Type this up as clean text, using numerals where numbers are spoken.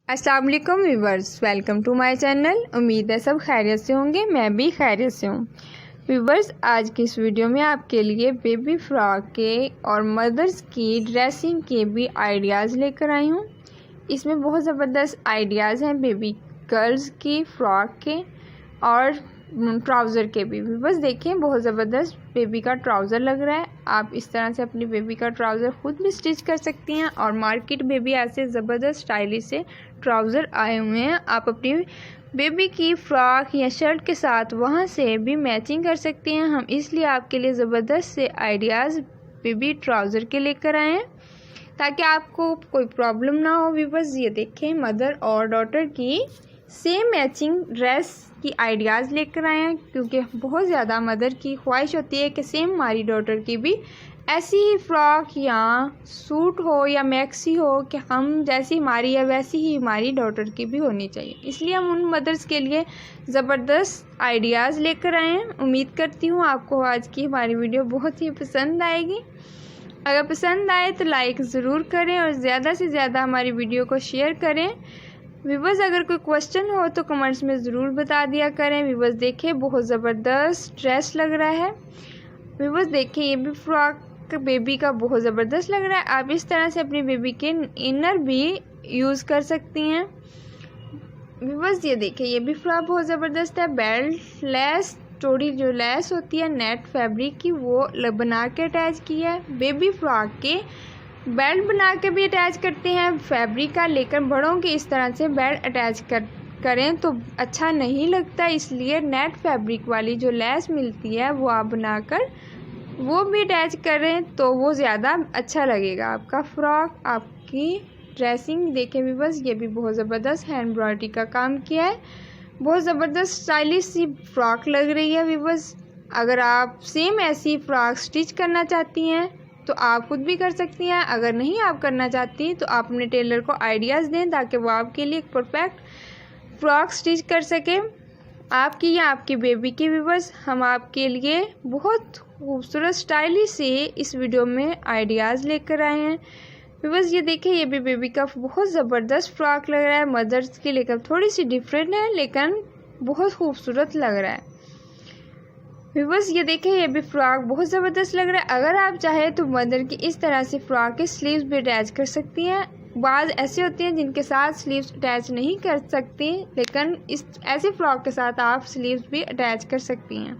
अस्सलाम वालेकुम viewers, welcome to my channel. उम्मीद है सब खैरियत से होंगे, मैं भी खैरियत से हूँ। व्यूवर्स, आज की इस वीडियो में आपके लिए बेबी फ्रॉक के और मदर्स की ड्रेसिंग के भी आइडियाज़ लेकर आई हूँ। इसमें बहुत ज़बरदस्त आइडियाज़ हैं बेबी गर्ल्स की फ्रॉक के और ट्राउज़र के भी। व्यूवर्स देखें, बहुत ज़बरदस्त बेबी का ट्राउज़र लग रहा है। आप इस तरह से अपनी बेबी का ट्राउज़र खुद भी स्टिच कर सकती हैं और मार्केट में भी ऐसे ज़बरदस्त स्टाइलिश से ट्राउज़र आए हुए हैं। आप अपनी बेबी की फ्रॉक या शर्ट के साथ वहां से भी मैचिंग कर सकती हैं। हम इसलिए आपके लिए ज़बरदस्त से आइडियाज़ बेबी ट्राउज़र के लेकर आए हैं ताकि आपको कोई प्रॉब्लम ना हो। व्यूवर्स ये देखें, मदर और डॉटर की सेम मैचिंग ड्रेस की आइडियाज़ लेकर आए हैं, क्योंकि बहुत ज़्यादा मदर की ख्वाहिश होती है कि सेम हमारी डॉटर की भी ऐसी ही फ्रॉक या सूट हो या मैक्सी हो कि हम जैसी हमारी या वैसी ही हमारी डॉटर की भी होनी चाहिए। इसलिए हम उन मदर्स के लिए ज़बरदस्त आइडियाज़ लेकर आए हैं। उम्मीद करती हूँ आपको आज की हमारी वीडियो बहुत ही पसंद आएगी। अगर पसंद आए तो लाइक ज़रूर करें और ज़्यादा से ज़्यादा हमारी वीडियो को शेयर करें। व्यूवर्स, अगर कोई क्वेश्चन हो तो कमेंट्स में ज़रूर बता दिया करें। व्यूवर्स देखें, बहुत ज़बरदस्त ड्रेस लग रहा है। व्यूवर्स देखें, ये भी फ्रॉक बेबी का बहुत ज़बरदस्त लग रहा है। आप इस तरह से अपनी बेबी के इनर भी यूज़ कर सकती हैं। व्यूवर्स ये देखें, ये भी फ्रॉक बहुत ज़बरदस्त है। बेल्ट लेस, थोड़ी जो लेस होती है नेट फैब्रिक की, वो बना के अटैच की है। बेबी फ्रॉक के बेल्ट बना के भी अटैच करते हैं फैब्रिक का, लेकिन बड़ों के इस तरह से बेल्ट अटैच करें तो अच्छा नहीं लगता। इसलिए नेट फैब्रिक वाली जो लेस मिलती है वो आप बनाकर वो भी अटैच करें तो वो ज़्यादा अच्छा लगेगा आपका फ्रॉक, आपकी ड्रेसिंग। देखें भी, बस ये भी बहुत ज़बरदस्त हैंड एम्ब्रॉयडरी का काम किया है। बहुत ज़बरदस्त स्टाइलिश सी फ्रॉक लग रही है। व्यूवर्स, अगर आप सेम ऐसी फ्रॉक स्टिच करना चाहती हैं तो आप खुद भी कर सकती हैं। अगर नहीं आप करना चाहती तो आप अपने टेलर को आइडियाज़ दें ताकि वो आपके लिए एक परफेक्ट फ्रॉक स्टिच कर सके, आपकी या आपकी बेबी की। व्यूवर्स, हम आपके लिए बहुत खूबसूरत स्टाइलिश से इस वीडियो में आइडियाज़ लेकर आए हैं। व्यूवर्स ये देखें, ये भी बेबी का बहुत ज़बरदस्त फ्रॉक लग रहा है। मदर्स की लेकर थोड़ी सी डिफरेंट है लेकिन बहुत खूबसूरत लग रहा है। व्यूवर्स ये देखें, ये भी फ्रॉक बहुत ज़बरदस्त लग रहा है। अगर आप चाहें तो मदर की इस तरह से फ्रॉक के स्लीव्स भी अटैच कर सकती हैं। बाज़ ऐसे होते हैं जिनके साथ स्लीव्स अटैच नहीं कर सकती, लेकिन इस ऐसी फ्रॉक के साथ आप स्लीव्स भी अटैच कर सकती हैं।